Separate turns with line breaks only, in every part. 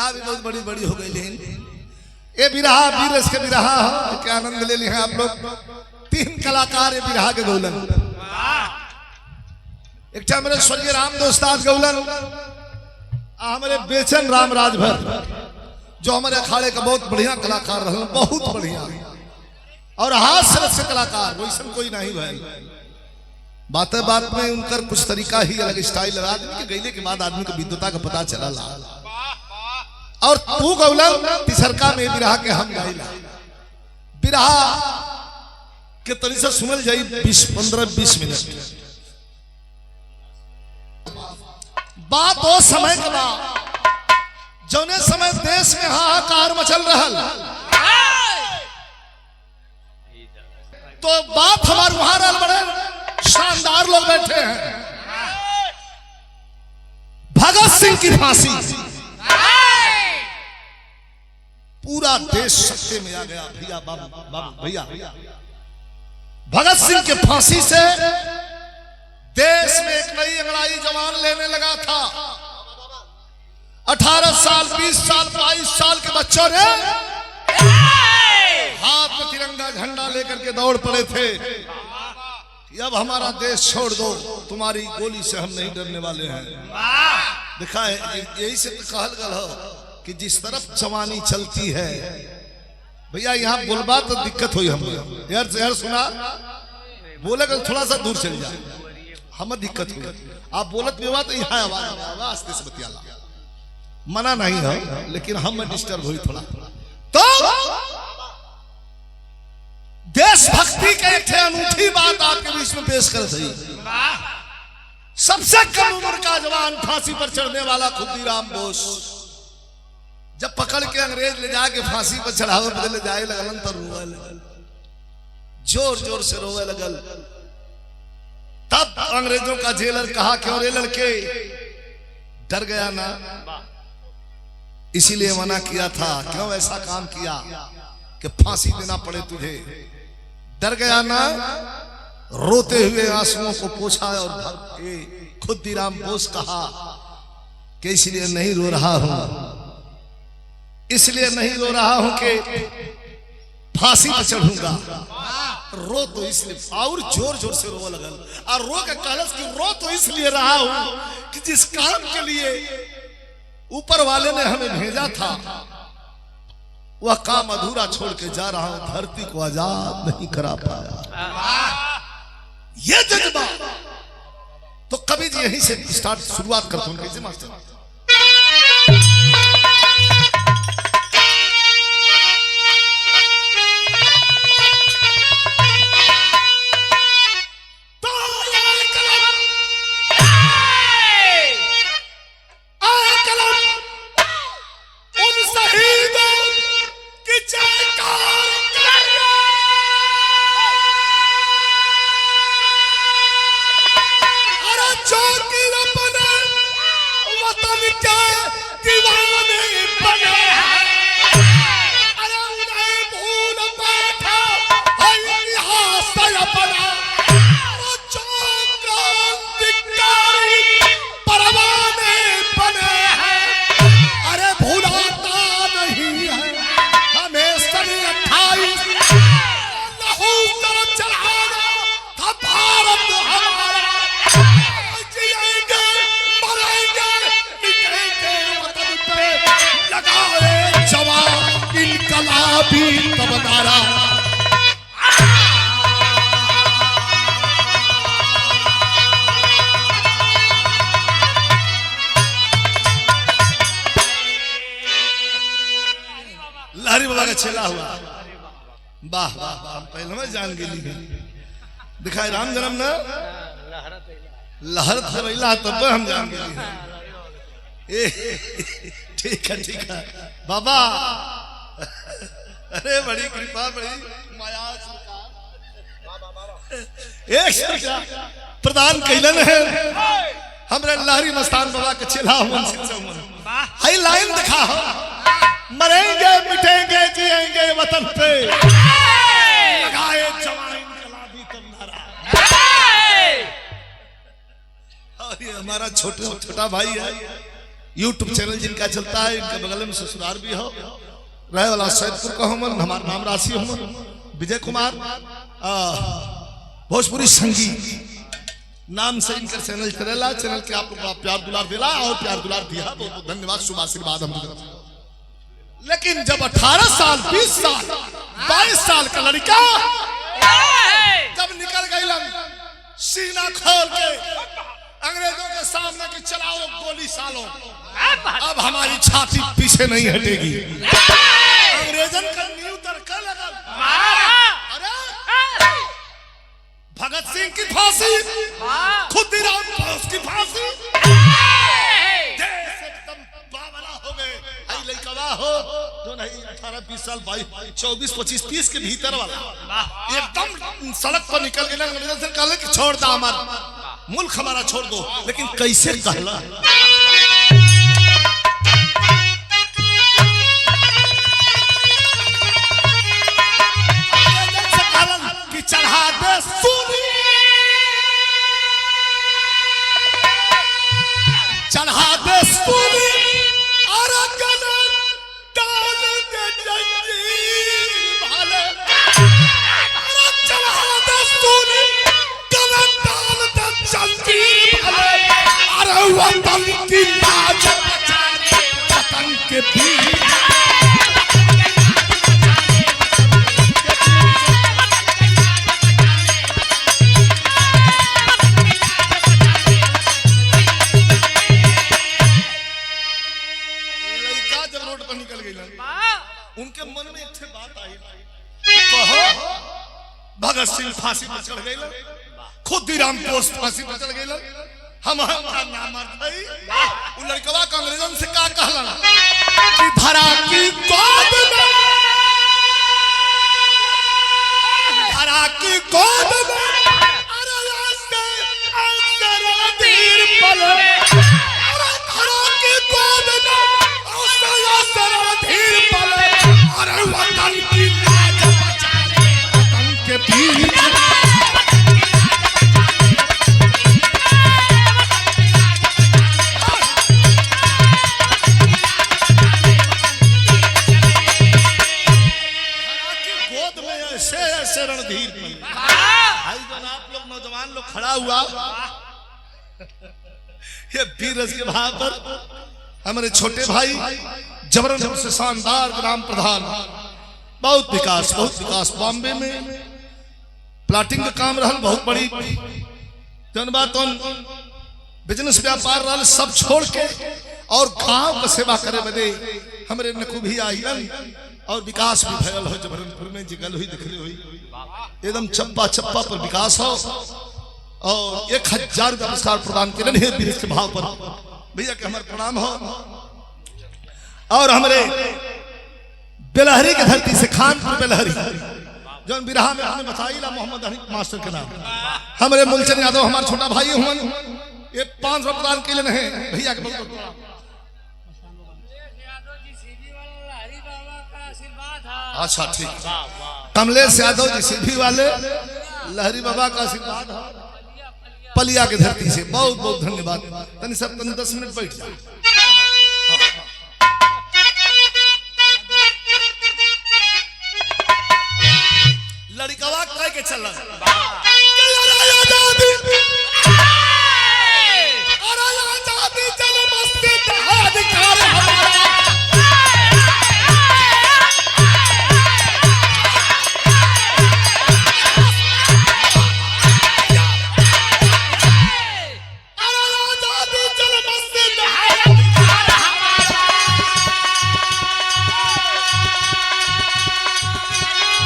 बिरहा भी बहुत बड़ी बड़ी हो गई, लेकिन ये बिरहा बीरस के बिरहा क्या आनंद ले लिए आप लोग। 3 कलाकार ये बिरहा के गौलन। एक मेरे स्वर्गीय राम दोस्ताद गौलन, हमारे बेचन राम राजभर जो हमारे अखाड़े का बहुत बढ़िया कलाकार रहे, बहुत बढ़िया और हास्य रस के कलाकार, वैसा कोई नहीं भाई। बात में उनकर कुछ तरीका ही अलग, स्टाइल आदमी के गईले के बाद आदमी को विद्वता का पता चला ला। और तू गौलम तिसरका में बिरहा के हम गाइला बिरहा के तरी से सुनल जाई 15-20 मिनट। बात वो समय के बाद जौने समय देश में हाहाकार मचल रहल, तो बात हमारे वहां रहल बड़े शानदार लोग बैठे हैं। भगत सिंह की फांसी, पूरा देश सत्ते में आ गया भैया, बाबू भैया। भगत सिंह के फांसी से देश में एक नई अंगड़ाई जवान लेने लगा था। 18 साल 20 साल 22 साल के बच्चों ने हाथ में तिरंगा झंडा लेकर के दौड़ पड़े थे कि अब हमारा देश छोड़ दो, तुम्हारी गोली से हम नहीं डरने वाले हैं। देखा है, यही से तो कहल गल हो कि जिस तरफ जवानी चलती है भैया, यहाँ बोलबा तो दिक्कत हुई। हम यार सुना बोले कि थोड़ा सा दूर चल जाए, हमें दिक्कत हुई। आप बोलत भी हुआ तो यहाँ आवाज से बतियाला मना नहीं है, लेकिन हम डिस्टर्ब हुई थोड़ा। तो देशभक्ति के एक अनूठी बात आपके बीच में पेश कर दी। सबसे कम उम्र का जवान फांसी पर चढ़ने वाला खुदीराम बोस जब पकड़ के अंग्रेज ले जाके फांसी पर चढ़ावे बदले जाए लगलन तो रोवे लगल, जोर जोर से रोवे लगल। तब अंग्रेजों का जेलर कहा, क्यों रे लड़के, डर गया ना, इसीलिए मना किया था, क्यों ऐसा काम किया कि फांसी देना पड़े तुझे, डर गया ना। रोते हुए आंसुओं को पोंछा और भर के खुदीराम बोस कहा कि इसलिए नहीं रो रहा हूं, इसलिए नहीं रो रहा हूं कि फांसी पर चढ़ूंगा, रो तो इसलिए, और जोर जोर से रो लगल और रो के कहलस कि रो तो इसलिए रहा हूं कि जिस काम के लिए ऊपर वाले ने हमें भेजा था वह काम अधूरा छोड़ के जा रहा हूं, धरती को आजाद नहीं करा पाया। ये जज्बा तो कवि जी यहीं से स्टार्ट शुरुआत करते हैं। कैसे मास्टर? लहरी बाबा का छेला हुआ, वाह वाह वाह, पहले में जान गेली दिखाई राम जन्म न लहरत रहिला तब हम जान गेली। ठीक है बाबा, अरे बड़ी कृपा, बड़ी माया सरकार प्रदान कैलन है हमरे लहरी मस्तान बाबा के छेला हाई लाइन दिखा हो, मरेंगे मिटेंगे जिएंगे वतन पे, लगाए जवान इनकलाबी तब नारा। और ये हमारा छोटा भाई है यूट्यूब चैनल जिनका चलता है, इनके बगल में ससुराल भी हो, रहे वाला सैदपुर का हमन, हमारा नाम राशि हमन विजय कुमार भोजपुरी संगीत नाम से इनका चैनल चलेला। चैनल के आप लोग प्यार दुलार दिला और प्यार दुलार दिया, बहुत बहुत धन्यवाद, शुभ आशीर्वाद हम। लेकिन जब 18 साल 20 साल 22 साल का लड़का जब निकल गई सीना खोल के अंग्रेजों के सामने कि चलाओ गोली सालो, अब हमारी छाती पीछे नहीं हटेगी। अंग्रेजन का नींव तड़का लगा। अरे भगत सिंह की फांसी, खुदीराम बोस की फांसी, देश एकदम बावला हो गए। आई लड़का हो जो नहीं 18 20 साल 22 24 25 30 के भीतर वाला एकदम सड़क पर निकल गया। अंग्रेजों से कहले कि छोड़ दो, हमारा मुल्क हमारा छोड़ दो। लेकिन कैसे कहला कि चढ़ा दे सूली, चढ़ा दे सूली और गले डाल दे जंजीर भाले, चढ़ा दे सूली गले डाल दे जंजीर भाले। अरे वतन की लाज बचाने वतन के वीर, उनके मन में एक बात आई, कहो भगत सिंह फांसी पर चढ़ गए, खुदीराम बोस फांसी पर चढ़ गए, हमारा नाम भाई। उन लड़कवा का अंग्रेजों से क्या कहला कि धरा की गोद में, धरा की गोद में अरे आस्ते आस्ते रणधीर पले, अरे धरा की गोद में आस्ते आस्ते रणधीर पले। अरे वतन की लाज बचाने वतन के वीर, गोद में ऐसे ऐसे रणधीर पले। भाई जन आप लोग नौजवान लोग खड़ा हुआ ये वीर के भाव पर हमारे छोटे भाई जबरन से शानदार ग्राम प्रधान, बहुत विकास बॉम्बे में प्लाटिंग का काम रहल, बहुत बड़ी जनबातन बिजनेस व्यापार रहल, सब छोड़ के और गांव का सेवा करे बदे हमरे नखूबी आइलन और विकास भी भयल हो। जबरनपुर में जिगल हुई दिखली हुई एकदम चप्पा चप्पा पर विकास हो और 1000 का पुरस्कार प्रदान किए हैं वीर के भाव पर। भैया के हमारे प्रणाम हो। और हमारे बेलहरी की धरती से खानपुर बेलहरी जो बिरहा में हमने बताई मोहम्मद हनीफ मास्टर के नाम, हमारे मूलचंद यादव हमारे छोटा भाई हुआ, ये 500 प्रदान के लिए नहीं भैया के बहुत अच्छा ठीक। कमलेश यादव जी सीधी वाले लहरी बाबा का आशीर्वाद पलिया की धरती से बहुत बहुत धन्यवाद। तनी सब 10 मिनट बैठ जाओ। लड़कवा कह के चल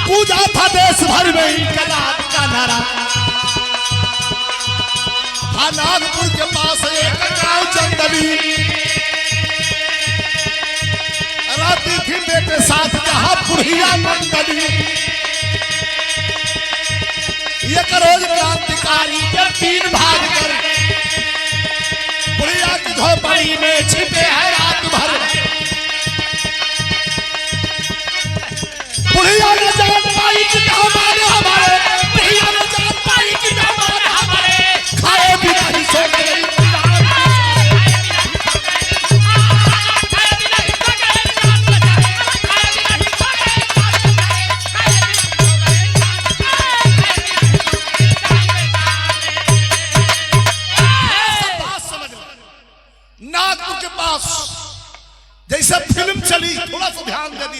पूजा था देश भर में इनकलाब का नारा, था नागपुर के पास एक गांव चंदनी, रहती थी बेटे साथ जहां पुरिया मंडली। एक रोज क्रांतिकारी के 3 भाग कर पुरिया की झोपड़ी में छिपे है रात भर। पुरिया ने जान पाई कि हमारे पुरिया ने जान पाई कि हमारे खाए भी नहीं सो गए।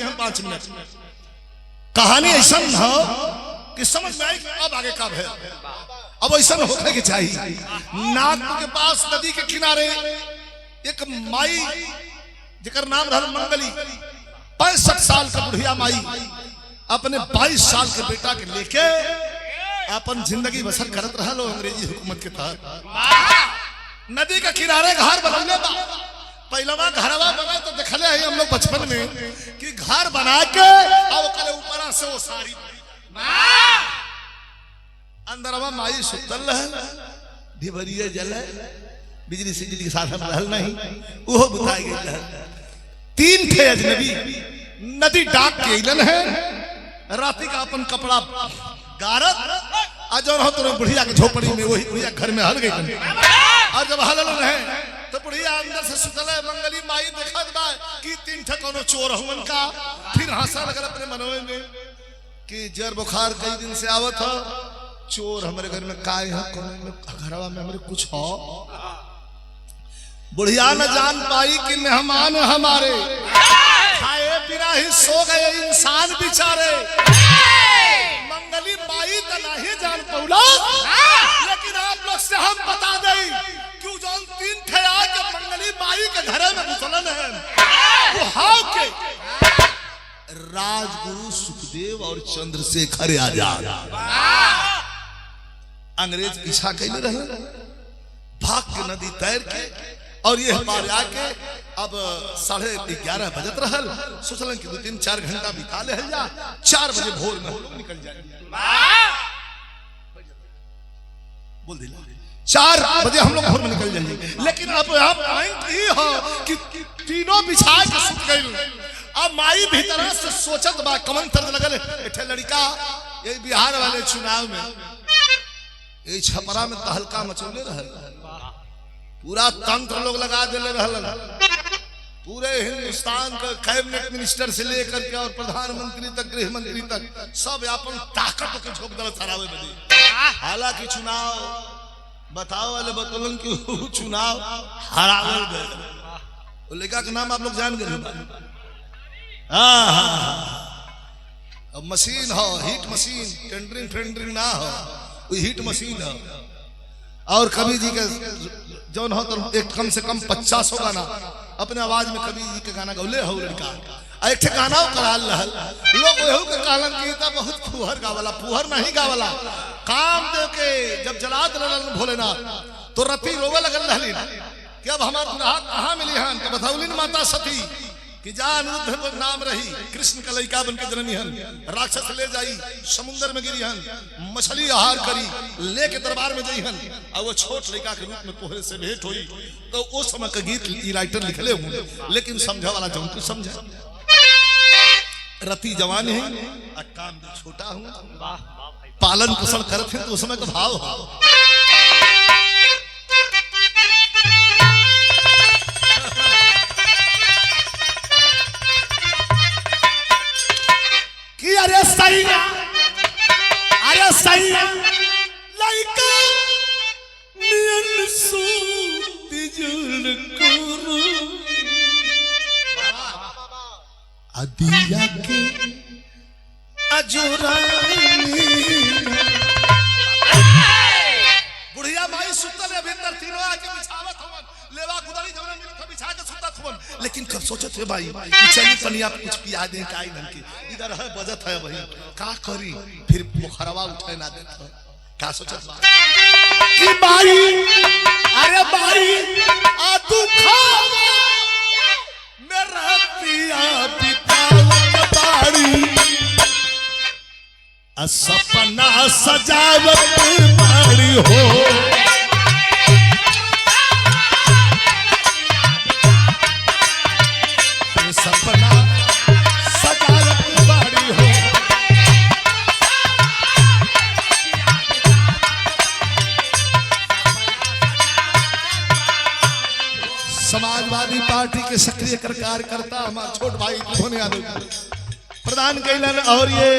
हम 5 मिनट। कहानी ऐसा हो कि समझ में आई अब आगे कब है। अब ऐसा होने के चाहिए। नागपुर के पास नदी के किनारे एक माई जिकर नाम रहल मंगली, 65 साल का बुढ़िया माई अपने 22 साल के बेटा के लेके अपन जिंदगी बसर करत रहल अंग्रेजी हुकूमत के तहत। नदी के किनारे घर बनौले बा। पहलवा घरवा बना तो देखले है हम लोग बचपन में कि घर बना के और करे ऊपर से वो सारी अंदरवा माई सुतल रहल, ढिबरिया जले, बिजली से के साधन रहल नहीं, ओहो बुताई गई रहल। 3 थे अजनबी नदी डाक के अइलन है, राती का अपन कपड़ा गारत आ जो तो बुढ़िया के झोपड़ी में वही बुढ़िया घर में हल गई। और जब हलल रहे तो बुढ़िया अंदर से सुतल है। मंगली माई देखत बा कि 3 ठे कोनो चोर हुवन का। फिर हंसा लगल अपने मनोवे में कि जर बुखार कई दिन से आवत हो, चोर हमारे घर में काय है, कोने में घरवा में हमारे कुछ हो। बुढ़िया न जान पाई कि मेहमान हमारे खाए बिना ही सो गए इंसान बेचारे। मंगली माई तो नहीं जान पौला, लेकिन आप लोग से हम बता दें कि जो 3 ठया के मंगली माई के घरे में घुसलन है वो हाव के राजगुरु सुखदेव और चंद्रशेखर आजाद। अंग्रेज पीछा कैले रहे, भाग के नदी तैर के और ये हमारे आके अब 11:30 बजत रहल। सोचलन कि 2-3-4 घंटा बिता ले जा, 4 बजे भोर में हम लोग निकल जाएंगे। बोल दिला 4 बजे हम लोग भोर में निकल जाएंगे। लेकिन अब यहाँ पॉइंट ये हो कि तीनों बिछा के सुत गए। अब माई भीतर से सोचत बा कमन तरद लगल एठे लड़का ये बिहार वाले चुनाव में ये छपरा में तहलका मचौले रहल, पूरा तंत्र लोग लगा देले रहल। पूरे हिंदुस्तान का कैबिनेट मिनिस्टर से लेकर के और प्रधानमंत्री तक, गृह मंत्री तक सब अपन ताकत के झोंक दल सरावे बदे। हालांकि चुनाव बताओ वाले बतौलन कि चुनाव हरावल गए। वो लड़का का नाम आप लोग जान गए। अब मशीन हो, हीट मशीन, टेंडरिंग ना हो, वो हीट मशीन हो। और कवि जी के जौन हो तो एक कम से कम 50 गाना अपने आवाज में कवि जी के गाना गौले हो लड़का। एक ठे गाना कराल रहल लोग वही के कहलन कि त बहुत फुहर गावला। फुहर नहीं गावला, काम दे के जब जला दलन भोलेनाथ तो रति रोवे लगल रहली कि अब हमार दुल्हा कहाँ मिली हन। तो बताउलिन माता सती कि जा अनिरुद्ध नाम रही, कृष्ण का लड़का बन के जननी हन, राक्षस ले जाई समुद्र में गिरी हन, मछली आहार करी लेके दरबार में जाई हन। और वो छोट लड़का के रूप में कोहरे से भेंट हुई। तो उस समय का गीत राइटर लिखले हुए, लेकिन समझा वाला जौन तू समझा। रति जवान है और काम छोटा हूँ, पालन पोषण करते हैं तो उस समय का भाव हो।
अरे सैया, अरे सैया लइका नियन सूती जुल करो अदिया के अजुरानी।
बुढ़िया माई सुतल है भीतर, तीनों आके बिछावत हवन, लेवा गुदड़ी जवन मिलत बिछा के सुतत हवन। लेकिन कब सोचत है भाई चली पनिया कुछ पिया दे काई ढंग के इधर है बजत है भाई का करी। फिर मुखरवा उठे ना देत का सोचत बा
कि भाई अरे भाई आ तू खावा मेरा पिया बितावत बाड़ी आ सपना सजावत बाड़ी हो। सपना सजावत बाड़ी हो।
समाजवादी पार्टी के सक्रिय कार्यकर्ता हमारे छोट भाई धोनी यादव प्रदान कैलन। और ये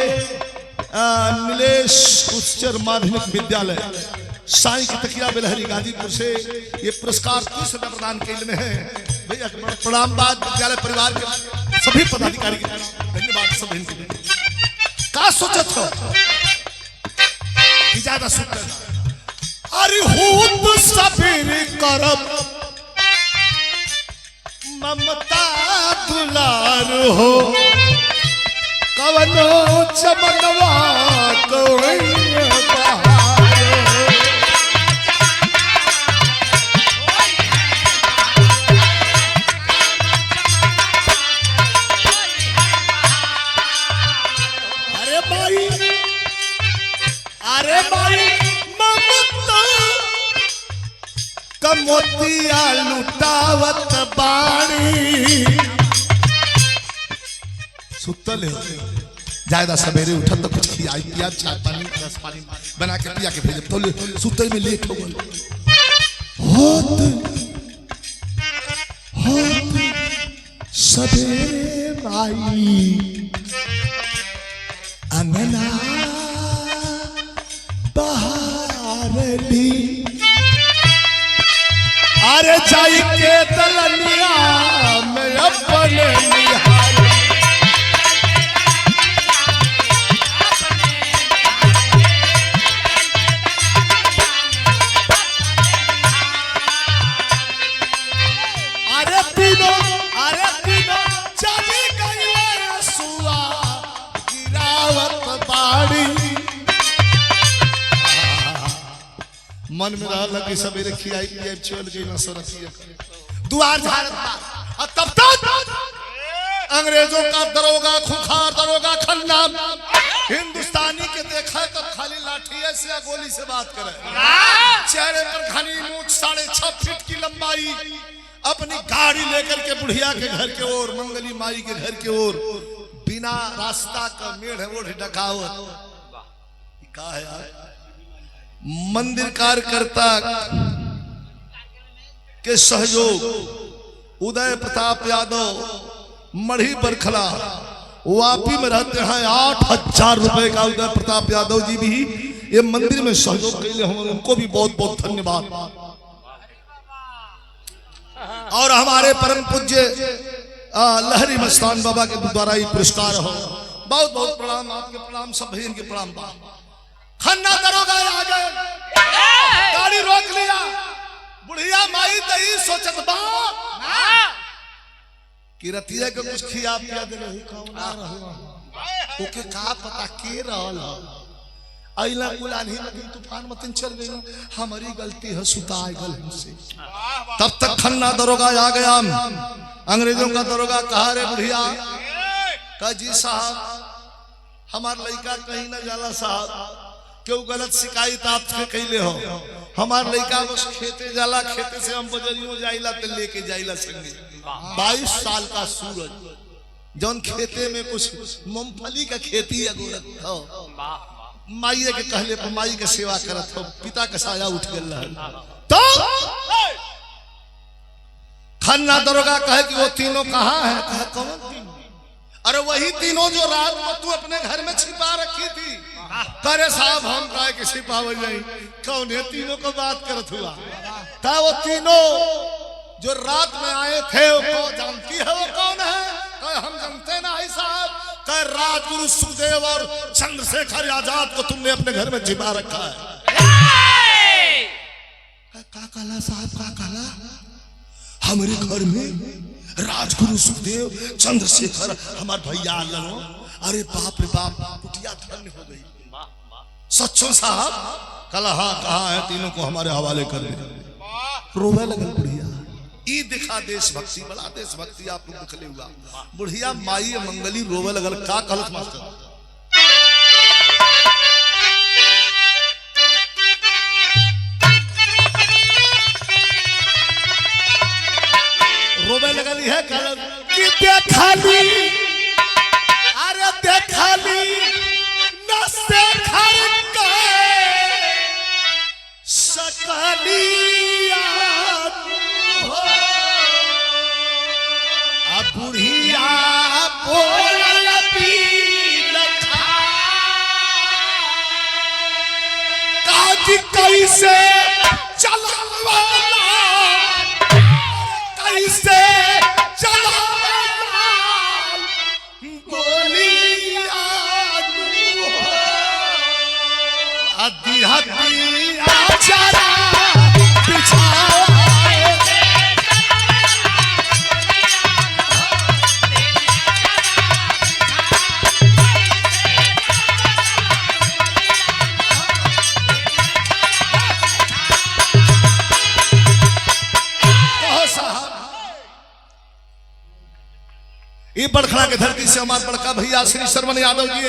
नीलेश उच्चतर माध्यमिक विद्यालय साई की तकिया बेलहरी गाजीपुर से ये पुरस्कार 30 रुपये प्रदान कैलन है। भैया प्रणाम बाद विद्यालय परिवार के सभी पदाधिकारी के धन्यवाद। सब इनके का सोचत हो कि ज्यादा सुनते
अरे होत सबेरे करब ममता दुलार हो कवनो चमनवा कोई बहार अरे भाई ममता कमोतिया लुटावत बाणी
सुतल हो ज्यादा सवेरे उठत तो कुछ खिया पिया चाय पानी रस पानी बना के पिया के भेज तो सुतल में लेट हो गल
होत सवेरे भाई अंगना बहारली अरे जाई के दलनिया में अपने निहार अरे तीनों चली गई सुआ गिरावत बाड़ी
मन में रहल कि सवेरे खियाई पियाई चल गई ना सरसिया दुआर झाड़त बा और तब तक अंग्रेजों का दरोगा खुखार दरोगा खन्ना हिंदुस्तानी के देखा तो खाली लाठी से या गोली से बात करे चेहरे पर घनी मूंछ 6.5 फीट की लंबाई अपनी गाड़ी लेकर के बुढ़िया के घर के ओर मंगली माई के घर के ओर बिना रास्ता का मेढ़ ओढ़ डकावत का है यार मंदिर कार्यकर्ता के सहयोग उदय प्रताप यादव मढ़ी बरखला वापी में रहते हैं 8,000 रुपए का उदय प्रताप यादव जी भी ये मंदिर में सहयोग के लिए हम उनको भी बहुत बहुत धन्यवाद। और हमारे परम पूज्य लहरी मस्तान बाबा के द्वारा ये पुरस्कार हो बहुत बहुत प्रणाम आपके प्रणाम सब भाई इनके प्रणाम खन्ना दरोगा आ गए गाड़ी रोक लिया बुढ़िया माई तई सोचत बा कि रतिया के कुछ खिया पिया दे रही कौन आ रहा ओके का पता के रहल आइला कुलानी में तूफान मतिन चल गई हमारी गलती है सुता गल हमसे। तब तक खन्ना दरोगा आ गया अंग्रेजों का दरोगा कहा रे बुढ़िया का जी साहब हमार लड़का कहीं ना जाला साहब क्यों गलत शिकायत आपसे कैले हो हमार लड़का बस खेते जाला खेते से हम बजरियों जाइला तो लेके जाइला संगे 22 साल का सूरज जौन खेते में कुछ मूंगफली का खेती अगोरत हो माई के कहले पर माई के सेवा करत हो पिता का साया उठ गल तो खन्ना दरोगा कहे कि वो तीनों कहाँ है कहा कौन तीनों अरे वही तीनों जो रात को तू अपने घर में छिपा रखी थी करे साहब हम कहे कि छिपावल नहीं कौन है तीनों को बात करत हुआ था वो तीनों जो रात में आए थे वो जानती है वो कौन है कहे हम जानते ना है साहब कहे राजगुरु सुखदेव और चंद्रशेखर आजाद को तुमने अपने घर में छिपा रखा है का काला साहब का काला हमारे घर में राजगुरु सुखदेव चंद्रशेखर हमारे भैया लनो अरे बाप रे बाप कुटिया धन्य हो गई सच्चो साहब कला हाँ कहा है तीनों को हमारे हवाले कर दे रोवे लगल बुढ़िया ई दिखा देशभक्ति बड़ा देशभक्ति आप लोग दिखले हुआ बुढ़िया माई मंगली रोवे लगल का कहलत मास्टर रोवे लगल है कि
देखली अरे देखली नसे घर के सकलिया बुढ़िया बोलल काज कैसे चलावाला कैसे चलावाला हतिया चरा बिछाए
ये बड़खड़ा के धरती से हमारे बड़का भैया श्री शरवण यादव जी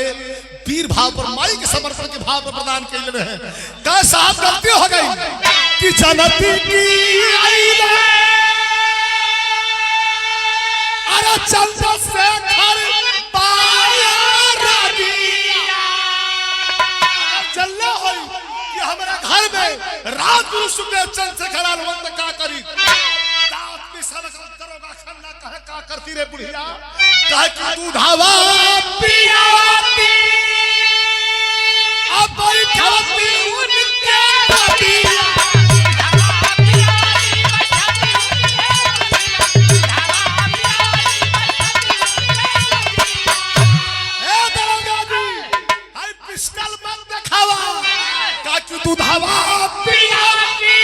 वीर भाव पर माई के समर्पण के भाव पर प्रदान किए रहे। का साहब गलती हो गई
कि जनती की आईला अरे चंद्र से घर पाया रागिया चलना हो कि हमारा घर में राजगुरु सुखदेव चंद्रशेखर आलवंत का करी दांत की सड़क दरोगा खन्ना कहे का करती रे बुढ़िया कहे कि दूधावा पियाती अब बैठती उनके बदिया पिस्टल मत दिखावा काचू दूधावा पियाती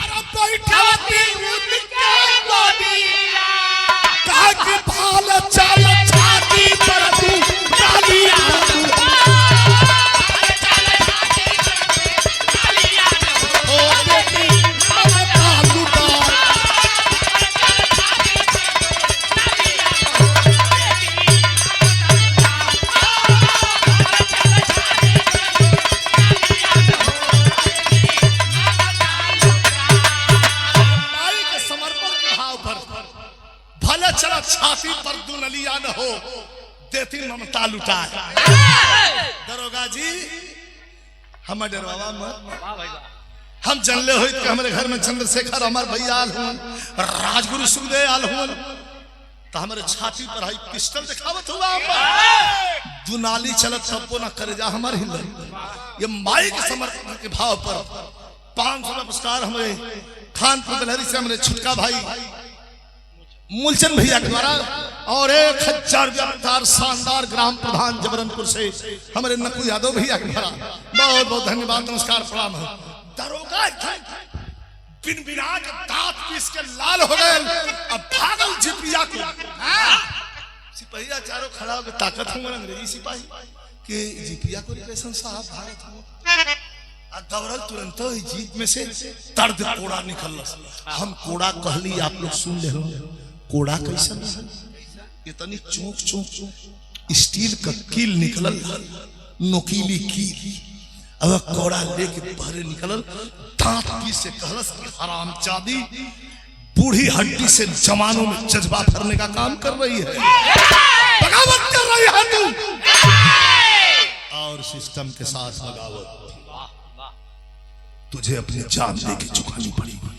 अरे बैठती उनके बदिया काकी भाल चल छाती पर तू डालिया ओ बेटी ममता लुटा चला छाती पर दुनलिया न हो देती ममता लुटाए। दरोगा जी हम डरवावा मत हम जनले हो कि हमारे घर में चंद्रशेखर हमारे भैया आल हुन राजगुरु सुखदेव आल हुन तो हमारे छाती पर हाई पिस्टल दिखावत हुआ दुनाली चलत सबको ना करे जा हमारे हिल ये माई के समर्पण के भाव पर 500 पुरस्कार हमारे खानपुर बलहरी से हमारे छुटका भाई मूलचंद भैया के द्वारा और 1000 शानदार ग्राम प्रधान जबरनपुर से हमारे नकू यादव भैया के द्वारा बहुत बहुत धन्यवाद नमस्कार प्रणाम है। दरोगा बिन बिना के दांत पीस के लाल हो गए अब भागल जिपिया को सिपाहिया चारों खड़ा होकर ताकत हूँ अंग्रेजी सिपाही के जिपिया को रिलेशन साहब भारत हूँ दौड़ल तुरंत जीप में से दर्द कोड़ा निकल हम कोड़ा कहली आप लोग सुन ले कोड़ा कैसा इतनी चौक चौक स्टील का कील निकलल नोकीली कील अब कोड़ा लेके बाहर निकलल दांत पीस से कहलस कि हरामजादी बूढ़ी हड्डी से जवानों में जज्बा भरने का काम कर रही है बगावत कर रही है तू और सिस्टम के साथ बगावत तुझे अपनी जान देके चुकानी पड़ेगी।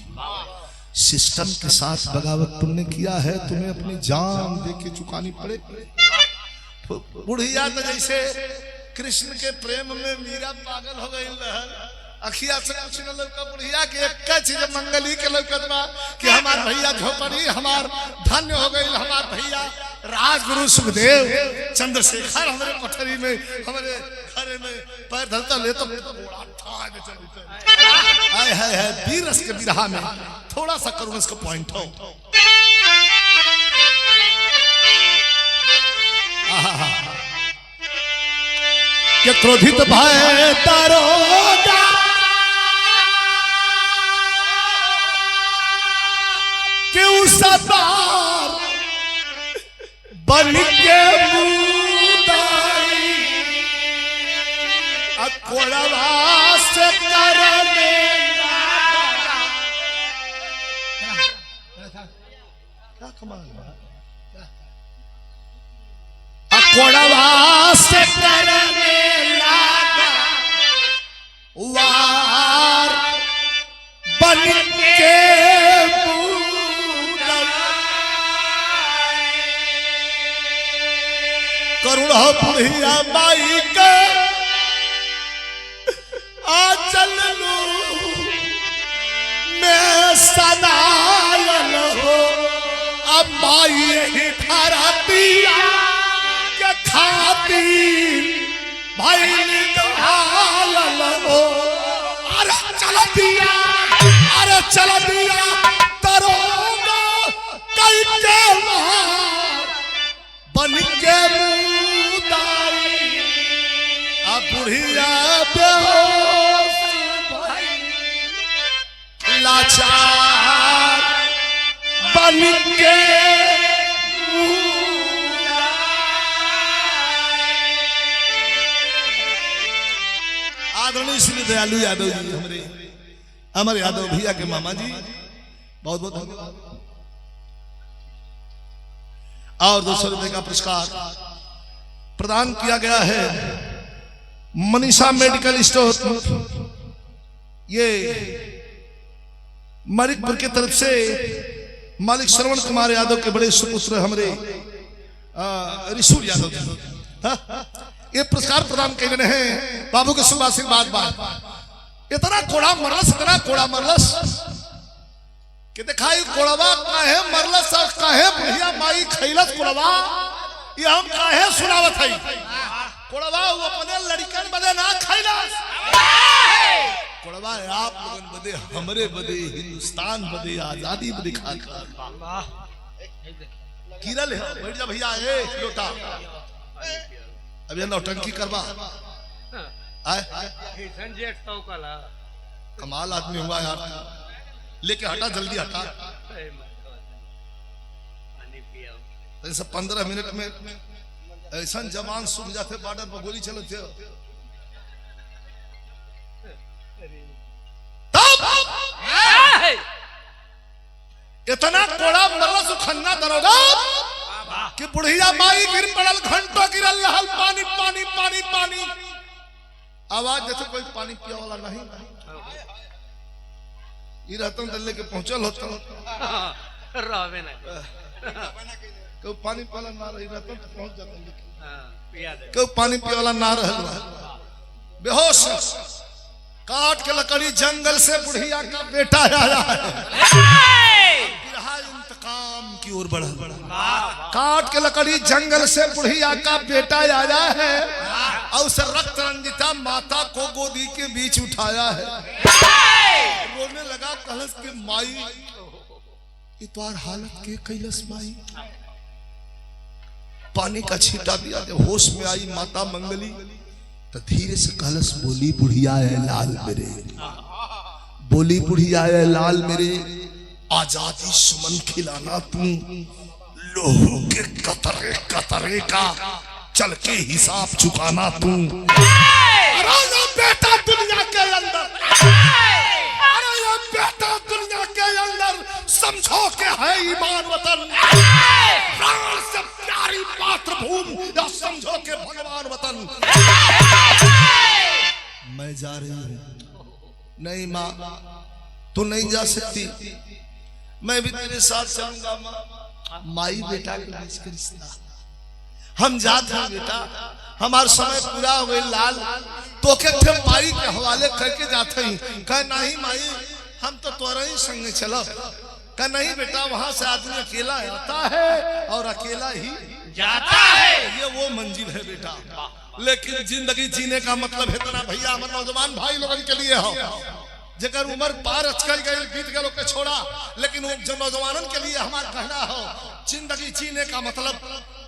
सिस्टम के साथ बगावत तुमने किया है तुम्हें अपनी जान देके चुकानी पड़ेगी। बुढ़िया तो जैसे कृष्ण के प्रेम में मीरा पागल हो गई अखिया से कुछ न लौका बुढ़िया के एक चीज मंगली के लौकत बा कि हमार भैया झोपड़ी हमार धन्य हो गई हमार भैया राजगुरु सुखदेव चंद्रशेखर हमारे कोठरी में हमारे घर में पैर धरता ले तो आए है वीरस के बिरहा में थोड़ा सा करूँ इसका पॉइंट हो कि क्रोधित भय दरोगा कि उस बार बन के मुदाई अकोड़वा से करने क्या कमाल अकोड़वा से करने लगा वार बन के करुण बुढ़िया माई के आचल लो मैं सदायल हो अब माई ही धरतिया के खातिर भाई निकाल हो चल दिया, अरे चल दिया दरोगा कई के मार बन के मुदाई, अब बुढ़िया बेहोश भई लाचार बन के आदरणीय श्री दयालु यादव जी हमारे अमर यादव भैया के मामा जी बहुत बहुत धन्यवाद। और 200 रुपए का पुरस्कार प्रदान किया गया है मनीषा मेडिकल स्टोर, ये मालिकपुर की तरफ से मालिक श्रवण कुमार यादव के बड़े सुपुत्र हमारे ऋषु यादव जी ये पुरस्कार प्रदान किए गए हैं। बाबू के शुभ आशीर्वाद बाद इतना कोड़ा मरलस कि दिखाई कोड़वा काहे मरलस और काहे भैया माई खैलस कोड़वा, ये हम काहे सुनावत है कोड़वा वो अपने लड़कन बदे ना खैलस, कोड़वा आप लोगन बदे हमरे बदे हिंदुस्तान बदे आजादी बदे खा गिरल है। बैठ जा भैया ए लोटा अब ये नौटंकी करवा आए कमाल आदमी हुआ यार, लेके हटा जल्दी हटा। ऐसा 15 मिनट में ऐसा जवान सूख जाते बॉर्डर पर गोली चलते इतना कोड़ा मरला सुखन्ना दरोगा कि बुढ़िया माई गिर पड़ल घंटों गिरल रहल पानी पानी पानी पानी आवाज जैसे कोई पानी पिया वाला नहीं ये रहता दल्ले के पहुंचल होता
रहबे ना
कोई पानी पिया ना रही रहता तो पहुंच जाता कोई पानी पिया वाला ना रहल बेहोश काट के लकड़ी जंगल से बुढ़िया का बेटा आया है इंतकाम की ओर बढ़ा काट के लकड़ी जंगल से बुढ़िया का बेटा आया है और उसे रक्त रंजिता माता को गोदी के बीच उठाया है, रोने लगा कलश के माई इतवार हालत के कैलस माई, पानी का छींटा दिया जब होश में आई माता मंगली तो धीरे से कलश बोली बुढ़िया है लाल मेरे, बोली बुढ़िया है लाल मेरे आजादी सुमन खिलाना तू लोगों के कतरे कतरे का चल के हिसाब चुकाना तू। अरे ये बेटा दुनिया के अंदर, अरे ये बेटा दुनिया के अंदर समझो के है ईमान वतन, प्राण से प्यारी मातृभूमि या समझो के भगवान वतन। मैं जा रही हूँ, नहीं माँ तू नहीं जा सकती, मैं भी तेरे साथ चलूंगा माँ। माई बेटा के बीच का रिश्ता हम जाते हैं बेटा, हमारा समय पूरा हो गई लाल, तो के माई के हवाले करके जाते हैं। कह नहीं माई हम तो तोरा ही संग चलो, कह नहीं बेटा वहां से आदमी अकेला आता है और अकेला ही जाता है, ये वो मंजिल है बेटा। लेकिन जिंदगी जीने का मतलब इतना भैया हमारे नौजवान भाई लोगों के लिए हो जगह उम्र पार अचकल गई बीत गए लोग के छोड़ा, लेकिन वो जो नौजवानों के लिए हमारा कहना हो जिंदगी जीने का मतलब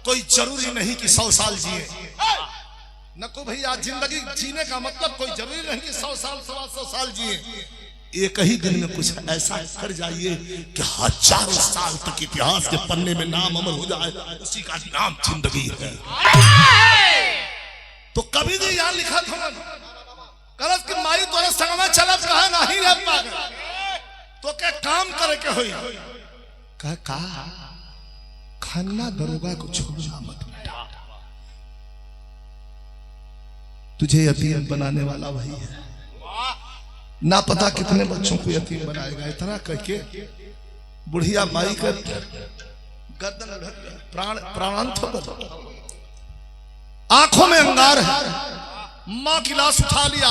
कोई जरूरी नहीं कि 100 साल जिए नको भैया, जिंदगी जीने का मतलब कोई जरूरी नहीं कि 100 साल 100 साल जिए, एक ही दिन में कुछ ऐसा कर जाइए कि हजारों साल तक इतिहास के पन्ने में नाम अमर हो जाए, उसी का नाम जिंदगी है। तो कभी भी यहाँ लिखा था कलश की माई तोरा संग में चलब कहा नहीं रह पागल, तो क्या काम करे के होई कह का खन्ना दरोगा को छोड़ना मत, तुझे यतीम बनाने वाला वही है, ना पता कितने बच्चों को यतीम बनाएगा। इतना करके बुढ़िया माई का गर्दन प्राणांत हो गया, आंखों में अंगार है, माँ की लाश उठा लिया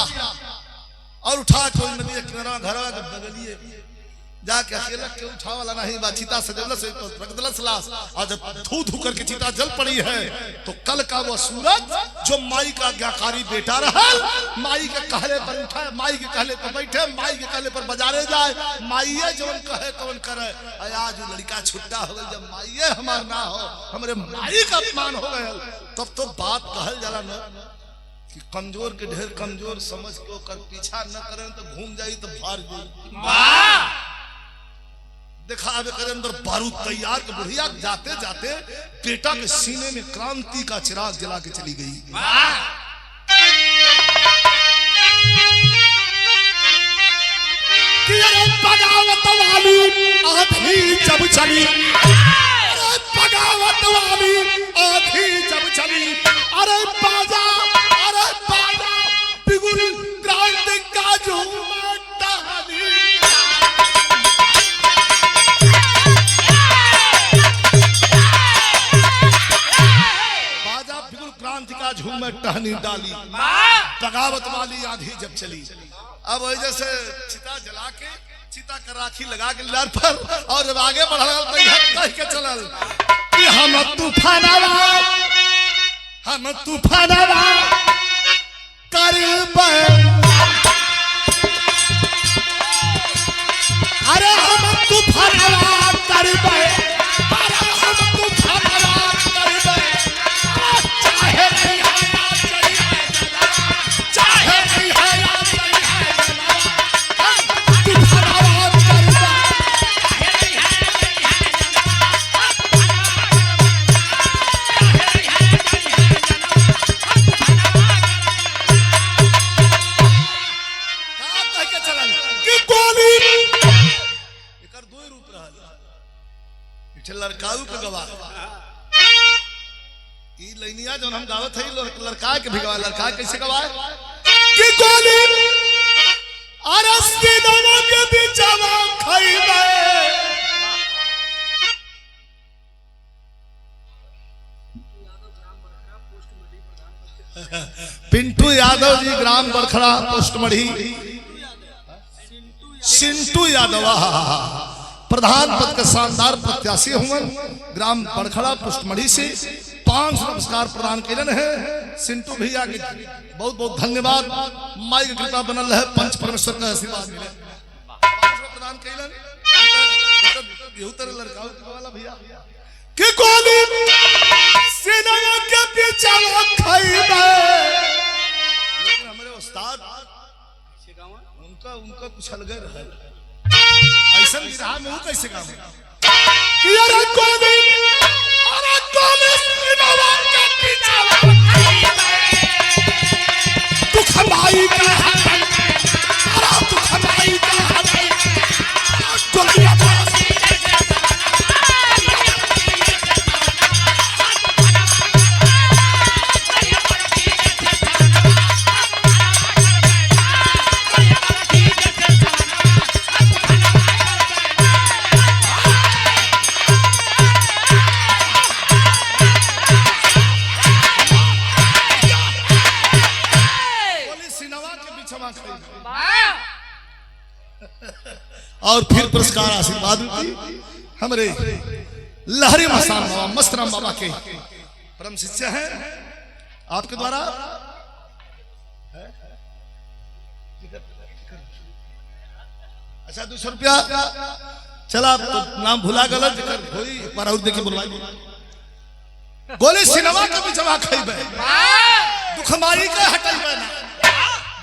और उठा कोई नदी के किनारा घर बगलिए
जाके अकेला के उठा वाला नहीं बा चिता से जलस रख दलस लाश और जब धू धू करके चिता जल पड़ी है तो कल का वो सूरज जो माई का आज्ञाकारी बेटा रहल माई के कहले पर उठा माई के कहले पर बैठे माई के कहले पर बाजारे जाए माईए जवन कहे कौन करे आज वो लड़का छुट्टा हो गई जब माईए हमार ना हो हमरे माई का अपमान हो गया तब तो बात कहल जाला न कि कमजोर के ढेर कमजोर समझ के ओकर पीछा न करें तो घूम जाई तो भार जाई दिखावे करे अंदर बारूद तैयार के बुढ़िया जाते जाते बेटा के सीने में क्रांति का चिराग जला के चली गई।
कि अरे बगावत वाली आधी जब चली अरे बगावत वाली आधी जब चली अरे बाजा बिगुल क्रांति का झूमा टहली
क्रांति का झूम में टहनी डाली बगावत वाली आंधी जब चली। अब वजह से चिता जला के चिता का राखी लगा के लार पर और जब आगे बढ़ल कह के चलल कि हम तूफानवा करबे
अरे हम तूफानवा करबे
लड़काऊ के गवाह ई लइनिया जौन हम गावत हई लड़का के भी गवाह लड़का कैसे गवाह
कि गोली अरस्ती दोनों के बीचवा खइबे
पिंटू यादव जी ग्राम बरखड़ा पोस्ट मढ़ी सिंटू यादव प्रधान पद के शानदार प्रत्याशी हुए ग्राम बरखड़ा पुष्टमढ़ी से 500 नमस्कार प्रदान कैलन है सिंटू भैया के बहुत बहुत धन्यवाद माई की कृपा बनल है पंच परमेश्वर का आशीर्वाद मिले 500 प्रदान कैलन यहू तरह लड़काऊ के वाला भैया
कि गोली सीना के पीछे खइबे
लेकिन हमारे उस्ताद उनका कुछ अलग रहा ऐसा विधा में वो कैसे काम है
कि अरे गोली सीनवा के पीछे तू खमाई का अरे तू खमाई का गोलियां
और फिर पुरस्कार आशीर्वाद हमारे लहरी मसान बाबा मस्तराम बाबा के परम शिष्य हैं आपके द्वारा अच्छा 200 रुपया चला तो नाम भुला गलत एक बार और देखिए बुलवाई गोली सिनेमा के भी जमा खइबे दुखमारी के हटइबे ना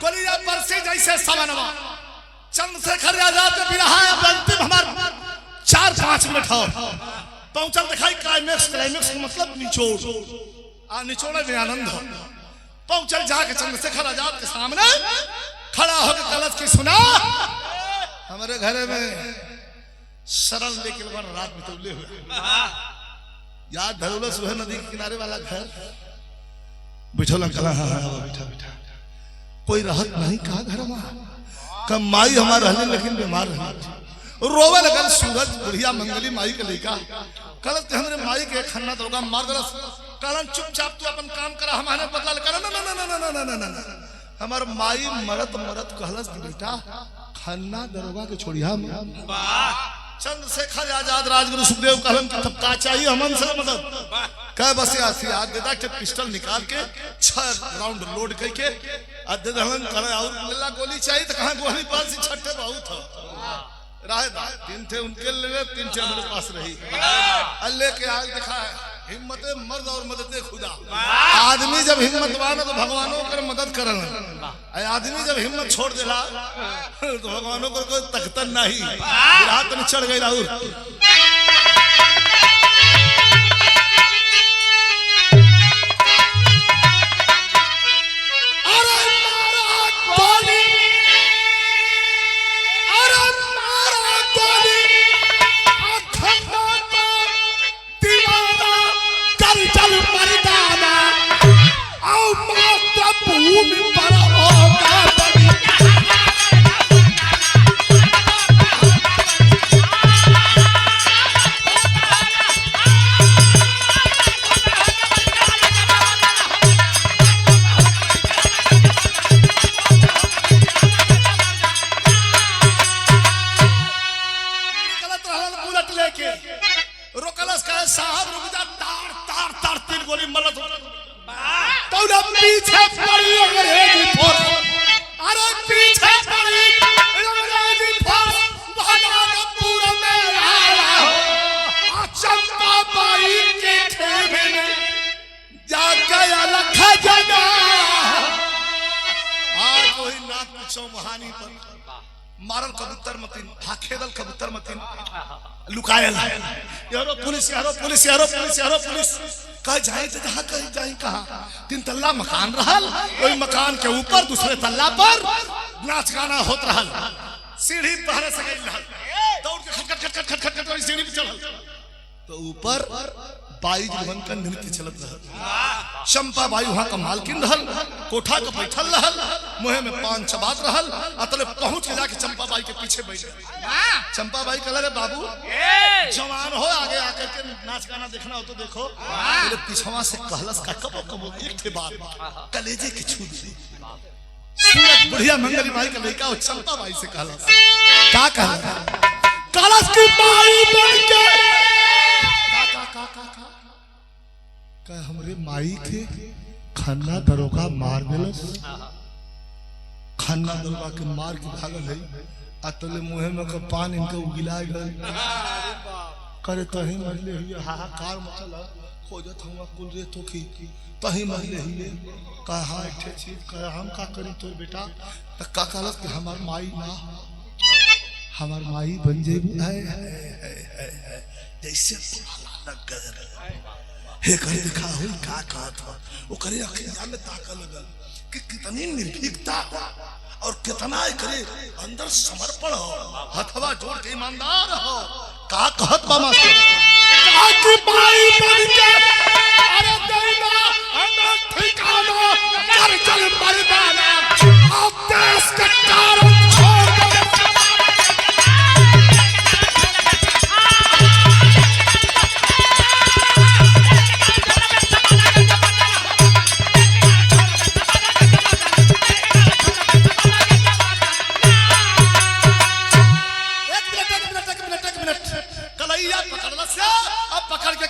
गोलिया पर से जैसे सवनवा चंद्रशेखर आजाद के बिरहा अंतिम हमार 4-5 मिनट हो पहुंचल दिखाई क्लाइमेक्स का मतलब निचोड़ निचोड़े में आनंद हो पहुंचल जाके चंद्रशेखर आजाद के सामने खड़ा होकर गलत की सुना हमारे घर में सरल लेके रात में तौले हुए याद धरोला सुबह नदी के किनारे वाला घर बिठोला कला बैठा कोई रहत नहीं कहा घर में कम माई हमार रहने लेकिन बीमार रहे रोवे लगल सूरज बुढ़िया मंगली माई के लेका कल हमरे माई के खन्ना दरोगा मार दरस कलन चुपचाप तू अपन काम करा हमारे बदला कर ना हमार माई मरत कहलस बेटा खन्ना दरोगा के छोड़िया चंद्रशेखर आजाद राजगुरु सुखदेव कहलन कि तब का चाहिए हमन से मदद कह बस ऐसी आज देदा के पिस्टल निकाल के 6 राउंड लोड करके आज दे दहलन करे और मिला गोली चाहिए तो कहां गोली पास से छट्टे बहुत हो राहे दा 3 थे उनके ले 3 थे मेरे पास रही अल्लाह के आज दिखा है हिम्मत मर्द और मदद खुदा आदमी जब हिम्मतवान है तो भगवानों कर मदद करन आदमी जब हिम्मत छोड़ देला तो भगवानों को कोई तख्तन नहीं रात में चढ़ गई राहुल मारल कबूतर मतीन भाखेदल कबूतर मतीन लुकायल यारो पुलिस यारो पुलिस यारो पुलिस यारो पुलिस कह जाए तो जहां कहीं जाए कहां 3 तल्ला मकान रहल ओई मकान के ऊपर दूसरे तल्ला पर नाच गाना होत रहल सीढ़ी पहरे से गई रहल दौड़ के खट खट खट खट खट सीढ़ी पे चढ़ल तो ऊपर बाई जीवन का नृत्य चलत रहल चंपा बाई वहां का मालकिन रहल कोठा के बैठल रहल मुहे में पान चबात रहल अतले पहुंच के जाके चंपा बाई के पीछे बैठ गई चंपा बाई कहला रे बाबू जवान हो आगे आकर के नाच गाना देखना हो तो देखो तेरे पीछवा से कहलस का कबो कबो एक थे बात कलेजे की छू दी सूरत बुढ़िया मंगली माई का लड़का वो चंपा बाई से कहलस का कहला कहलस की माई बन के का हमरे माई के खन्ना दरोगा मार देलस खन्ना दरोगा के मार के भागल है अतले मुहे में का पान इनका उगिला गल करे तही मरले ही हाहाकार मचल खोजत हुआ कुल रे तो की तही मरले ही कहा ठे चीज कर हम का करी तोर बेटा त का कहलस कि हमार माई ना हमार माई बन जेबू है जैसे लग गए हे करे दिखा हुई का कहत हो वो करे अखिया में ताका लगल कि कितनी निर्भीकता और कितना करे अंदर समर्पण हो हथवा जोड़ के ईमानदार हो का कहत बा मास्टर का की माई बन के अरे दैना हम ठिकाना कर चल मर्दाना आप देश के कारण छोड़ दे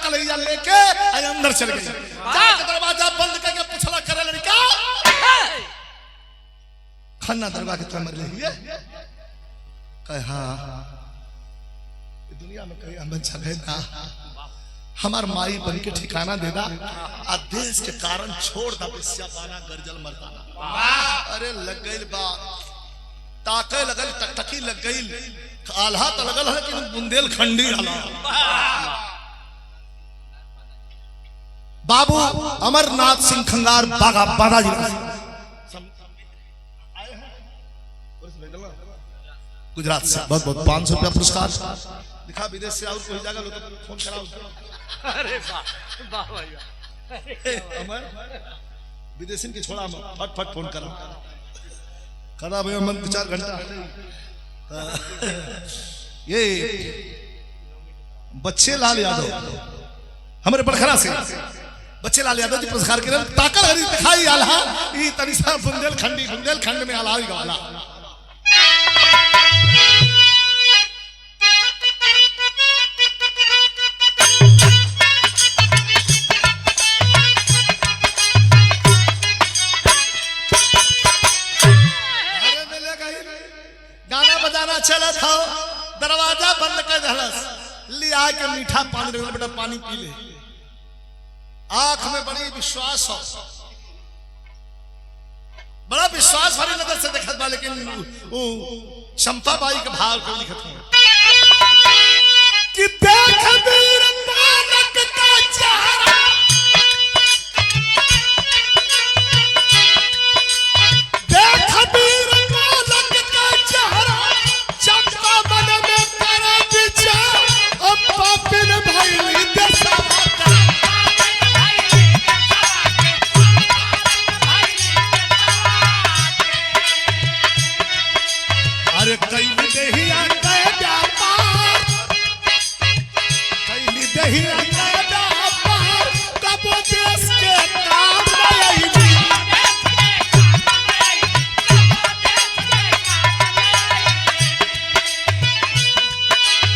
कलैया लेके अंदर चल गई जाके दरवाजा बंद करके पूछला करे लड़का खन्ना दरवाजा के तरफ मर रही है कहे हां दुनिया में कहीं हम जगह ना हमार माई बन के ठिकाना देदा आ देश के कारण छोड़ दा बेस्या पाना गरजल मरदाना अरे लग गई बा ताके लगल टकटकी लग गई आल्हा तो लगल है कि बुंदेलखंडी आला बाबू अमरनाथ सिंह खंगार बागा बादा जी गुजरात से बहुत बहुत 500 रुपया पुरस्कार लिखा विदेश से और कोई जगह लोग फोन कराओ
अरे वाह भैया
अमर विदेशी की छोड़ा में फट फट फोन करो करा भैया मन 4 घंटा ये बच्चे लाल यादव हमारे बड़खरा से बच्चे लाल यादव जी पुरस्कार के ताकत हरी दिखाई आल्हा ई तनिसा बुंदेलखंडी बुंदेलखंड में आल्हा ही वाला
गाना बजाना चला था, दरवाजा बंद कर दहलस, लिया के मीठा पानी रख बेटा पानी पी ले। आंख में बड़ी विश्वास हो, बड़ा विश्वास भरी नजर से देखत बा, लेकिन वो चंपा बाई के भाव को लिखत है कि देख वीर बालक का चेहरा, देख वीर बालक का चेहरा, चंपा मन में तेरा विचार, अब पापिन भइली दशा। अरे कैली दहिया के व्यापार, कैली दहिया के व्यापार, कब देश के काम नहीं।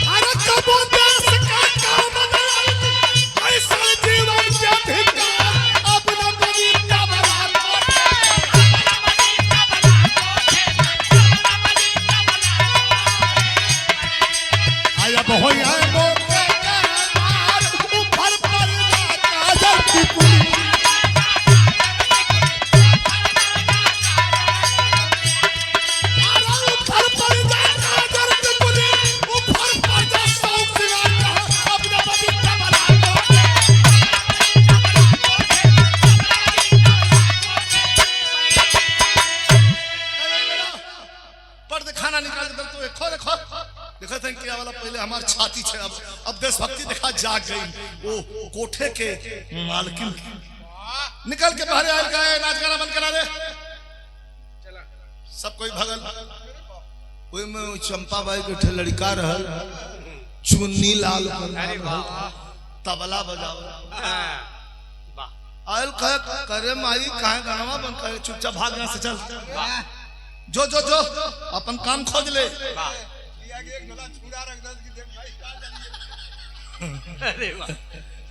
अरे कब देश का काम नहीं, ऐसा जीवन के धिक्कार, अपना बगीचा बना आया बहु आए मोके के मार, ऊपर पर काजल की पुली। अरे ऊपर पर काजल की पुली, ऊपर पर जा शौक सिंगार का, अपना बगीचा बना दो। पर्द खाना निकाल के तो देखो देखो देखो थे क्या वाला पहले हमार छाती छे, अब देशभक्ति देखा जाग गई। वो कोठे के मालकिन निकल के बाहर आए, गए नाच गाना बंद करा दे, सब कोई भगल। ओई में चंपा बाई के ठे लड़का रहल, चुन्नी लाल तबला बजावला, आयल कहे करे माई काहे गाना बंद करे, चुपचाप भाग यहाँ से चल, जो जो जो अपन काम खोज ले।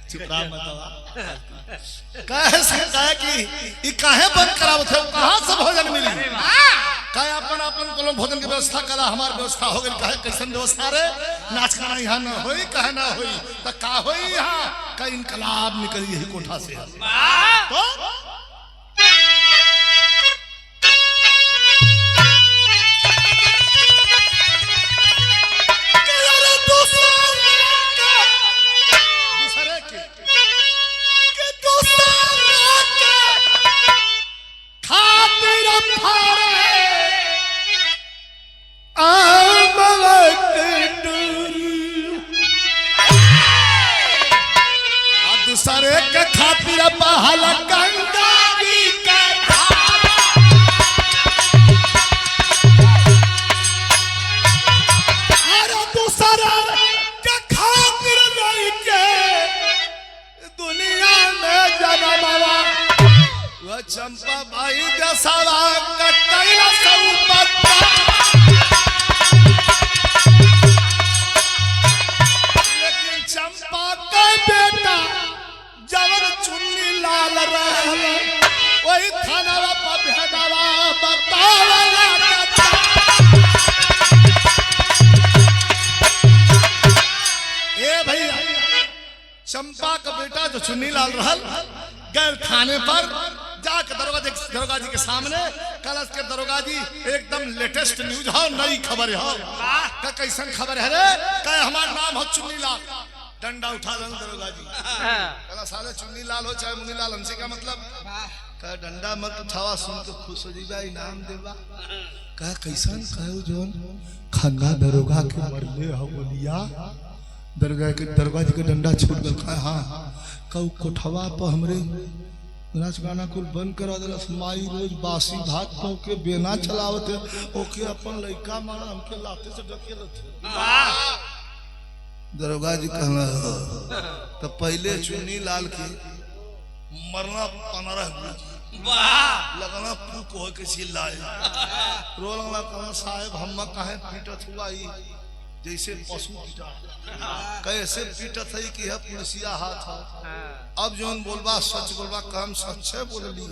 चुप रहा मत, कहे कि ई काहे बंद करावत है, कहां से भोजन मिली, कहे अपन अपन कोनो भोजन की व्यवस्था करा, हमार व्यवस्था हो गई। कहे कैसन व्यवस्था रे, नाच गाना यहाँ न होई, कहे ना होई तो का होई, यहाँ का इनकलाब निकली यही कोठा से। तो दूसरे के खातिर बहल गंगा जी के धारा, अरे दूसरे के खातिर नहीं के दुनिया में जन्मवा, वह चंपा बाई दशहरा कटैला सौपत्ता। लेकिन चंपा का बेटा जवन चुन्नी लाल रहल, वही थानावा पर भेदवा बतावला कथा। ए भैया चंपा का बेटा जो चुन्नी लाल रहल, गए थाने पर जाके दरोगा जी के सामने कलश के, दरोगा जी एकदम लेटेस्ट न्यूज हो, नई खबर हो। का कैसन खबर है रे, कहे हमारा नाम हो चुन्नी लाल। डंडा उठा दल दरोगा जी, कला साले चुन्नी लाल हो चाहे मुन्नी लाल, हमसे क्या मतलब, कहे डंडा मत उठावा, सुन तो खुश हो जीबा, इनाम देबा। कहे कैसन, कहे जोन खन्ना दरोगा के मरले हो बोलिया, दरोगा जी के डंडा छूट गल। कहे हाँ, कऊ कोठवा पर हमरे नाच गाना कुल बंद करा दिलस, माई रोज बासी भात पाव के बेना चलावत है, ओके अपन लइका मारा हमके लाते से ढकेलत है। दरोगा जी कहना तो पहले चुन्नी लाल की मरना 15 लगना कोह के चिल्लाए रोलंगला कहा साहेब हम काहे पीटत हुआ ई जैसे पशु पीटा कैसे पीटत है कि है पुलिसिया हाथ है। अब जोन बोलबा सच बोलबा काम सच्चे बोलली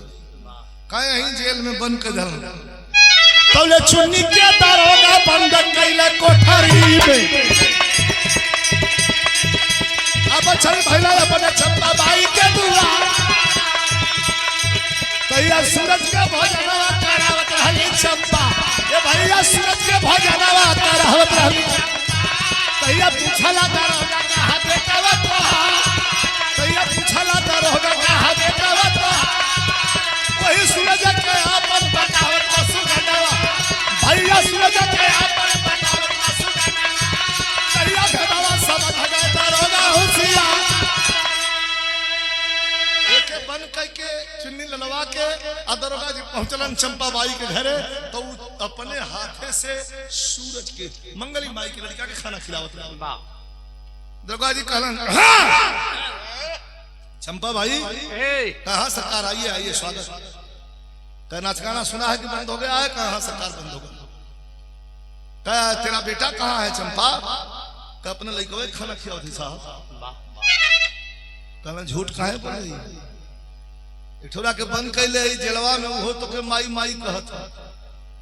कहे यहीं जेल में बंद कर धर तौले चुन्नी के दारोगा बंद कैले कोठरी में। अब चल भैला अपने चंपा बाई के दुआर भैया सूरज के भजनवा करावत रहली चंपा ये भैया सूरज के भजनवा करावत रहली भैया पूछला दारोगा कहा बेटावा तो भैया पूछला दारोगा कहा बेटावा तो वही सूरज के अपन बतावत सुगंधवा भैया सूरज के अपन बतावत सुगंधवा भैया घरवा समझ गए दारोगा होशियार बन के चुन्नी ललवा के दरोगा जी पहुंचलन चंपा बाई के घरे तो अपने हाथे से सूरज के मंगली माई की लड़का के खाना खिलावत रहा। दरोगा जी कहलन चंपा भाई कहा सरकार आइए आइए स्वागत कहा नाच गाना सुना है कि बंद हो गया है कहा सरकार बंद हो गया कहा तेरा बेटा कहाँ है चंपा कहा अपने लड़का खाना खिलावत साहब कहना झूठ काहे बोले इठोरा के बंद कैले जेलवा में वो तो के माई माई कहत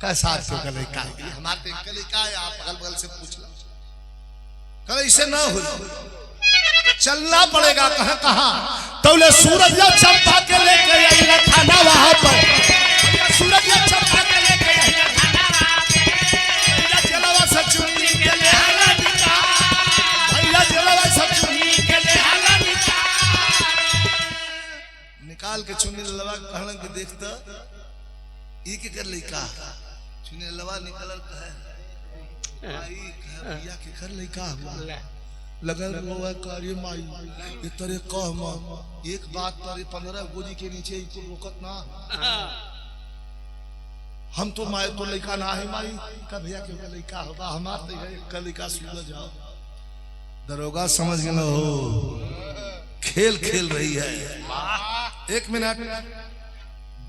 कैसा के गले का हमार देख के का है आप अगल बगल से पूछ लो कह इसे ना हो चलना पड़ेगा कहां कहां तौले सूरज या चंपा के लेके आइला थाना वहां पर सूरज या चंपा के लेके आइला थाना वहां पे जेलवा से चुन्नी के ले आला निका भैया जेलवा से चुन्नी के ले आला निकाल के चुन्नी ललवा कहलन के देखता ई के कर लइका चुन्नी ललवा निकलल कहे आई भैया के कर लइका हुआ लगल रोवा कार्य माई ये तरे कह म एक बात तरे 15 गोली के नीचे को रोकत ना हम तो माई तो लइका ना है माई का भैया के लइका होगा हमार तो है का लइका सुन जाओ दरोगा समझ गए हो खेल खेल रही है। एक मिनट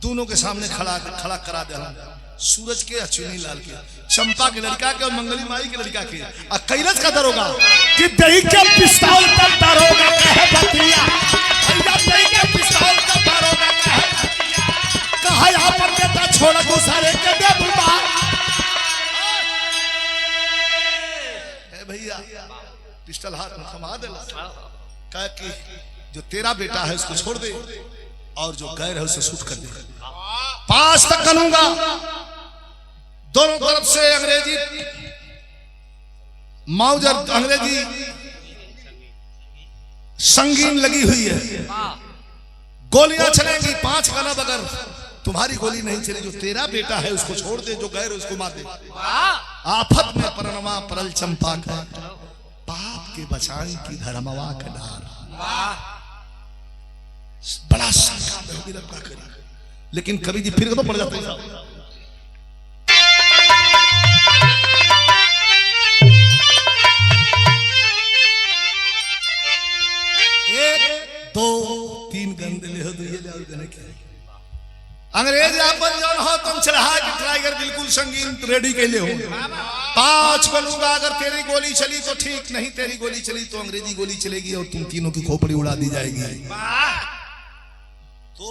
दोनों के सामने खड़ा करा दे सूरज के चुन्नी लाल के चंपा के लड़का के और मंगली माई के लड़का के और कैलाश का दरोगा कि दही के पिस्तौल तक दरोगा कहे बतिया भैया दही के पिस्तौल तक दरोगा कहे बतिया कहा यहां पर बेटा छोड़ दूसरे के दे बुलबा ए भैया पिस्टल हाथ में थमा देला कहा कि जो तेरा बेटा है उसको छोड़ दे और जो गैर है उसे शूट कर दे 5 तक करूंगा। दोनों तरफ से अंग्रेजी मौजर अंग्रेजी संगीन लगी हुई है गोलियां चलेंगी 5 कदम अगर तुम्हारी गोली नहीं चली जो तेरा बेटा है उसको छोड़ दे जो गैर है उसको मार दे। आफत में परनमा परल चंपा का पाप के बचाई की धर्मवा का डार बड़ा संकल्प करी लेकिन कभी जी फिर तो पड़ जाते हैं। एक 2 3 गंदे ले हो ये ले देने के अंग्रेज अपन जौन हो तुम चढ़ा के टाइगर बिल्कुल संगीन रेडी के लिए हो 5 बनूंगा अगर तेरी गोली चली तो ठीक नहीं तेरी गोली चली तो अंग्रेजी गोली चलेगी और तुम तीनों की खोपड़ी उड़ा दी जाएगी। तो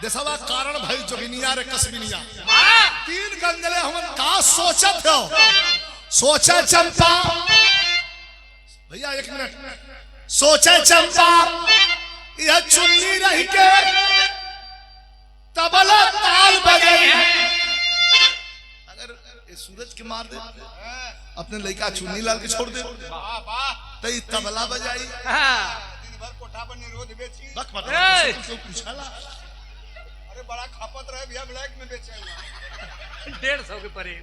देशवा कारण भाई जोगिनिया रे कसबिनिया 3 गंदले हमन का सोचत हो सोचे चंपा भैया 1 मिनट सोचे चंपा यह चुन्नी रही के
तबला ताल बजाई है। अगर ये सूरज के मार दे अपने लड़का चुन्नी लाल के छोड़ दे तो ये तबला बजाई
दिन
भर कोठा पर निरोध बेची।
बक मत
ए!
तो पूछाला
अरे बड़ा खपत रहे भैया ब्लैक में बेचे हुआ
150 के परे।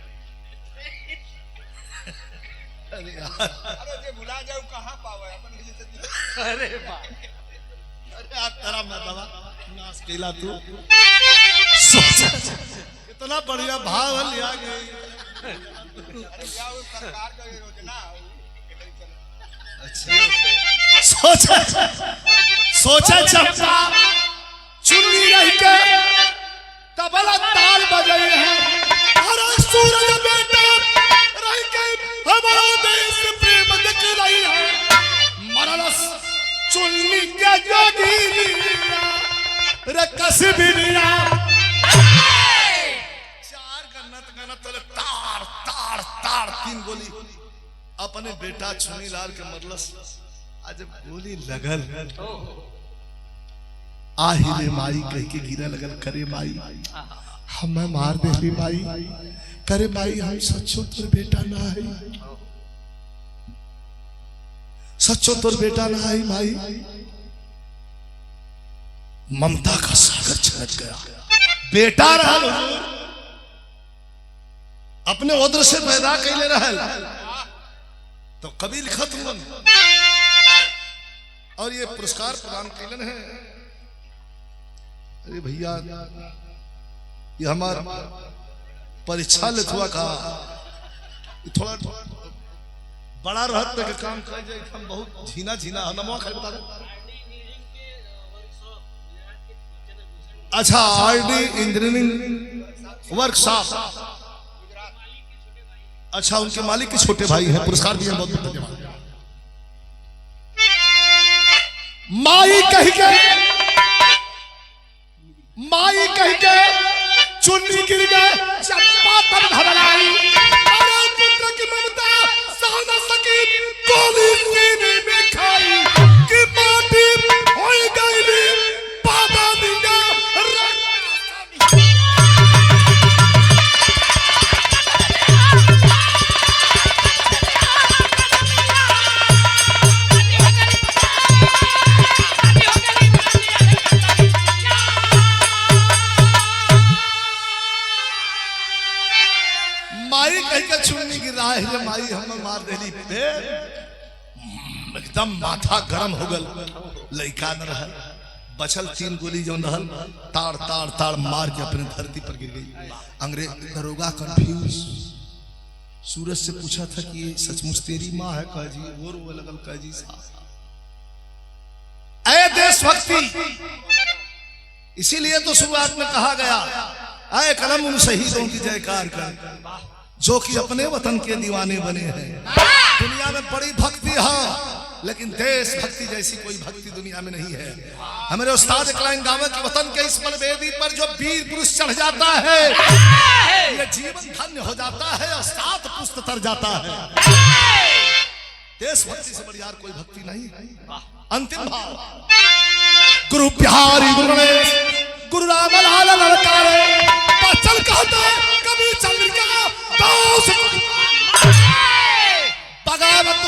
अरे यार
अरे जे भुला जाऊ कहाँ पावे अपन के जैसे
अरे वाह
अरे यार तेरा मतलब नाश केला तू इतना बढ़िया भाव लिया गई।
अरे भैया वो सरकार का योजना
अच्छा सोचा सोचा चंपा
चुन्नी रह के तबला ताल बजाई है।
अरे सूरज बेटा रह के हमारा देश प्रेम दिख रही है।
मरलस चुन्नी के जोगी रे कसबिनिया
चार गन्नत गन्नत तले तार तार तार तीन गोली अपने बेटा चुनी लाल के मरलस आज गोली लगल
आही रे माई कह के गिरा लगल करे माई हमें मार देली माई करे माई हम सच्चो तोर बेटा ना है सच्चो तोर बेटा ना है माई। ममता का सागर छलक गया बेटा रहल हुजूर अपने उद्र से पैदा कैले रहल तो कभी लिखत हुन और ये पुरस्कार प्रदान कैलन है। अरे भैया ये हमार परीक्षा लिखवा का थोड़ा बड़ा रहत के काम कर जाए हम बहुत झीना झीना नमवा खाली बता दे। अच्छा आरडी इंजीनियरिंग वर्कशॉप अच्छा उनके मालिक के छोटे भाई हैं पुरस्कार दिए बहुत बहुत धन्यवाद। माई कह के चुन्नी गिर गए चंपा तब घबराई अरे पुत्र की ममता सह न सकी गोली सीने में खाई कि माटी हो गई बाबा दिया माई कह के चुन्नी गिर रहा है रे माई हम मार देली एकदम माथा गरम हो गल लइका न रहल बचल तीन गोली जो रहल ताड़ ताड़ ताड़ मार के अपने धरती पर गिर गई। अंग्रेज दरोगा कंफ्यूज सूरज से पूछा था कि ये सचमुच तेरी माँ है काजी और वो लगल काजी साहब ऐ देशभक्ति इसीलिए तो शुरुआत में कहा गया ऐ कलम उन शहीदों की जयकार कर जो कि अपने वतन के दीवाने बने हैं। दुनिया में बड़ी भक्ति है लेकिन देशभक्ति जैसी कोई भक्ति दुनिया में नहीं है। हमारे उस्ताद एक लाइन गावे कि वतन के इस बलवेदी पर जो वीर पुरुष चढ़ जाता है ये जीवन धन्य हो जाता है और सात पुस्त तर जाता है। देशभक्ति से बड़ी यार कोई भक्ति नहीं। अंतिम भाव गुरु बिहारी गुरु गणेश गुरु रामलाल ललकारे चल कहता कभी चंद्रिका बगावत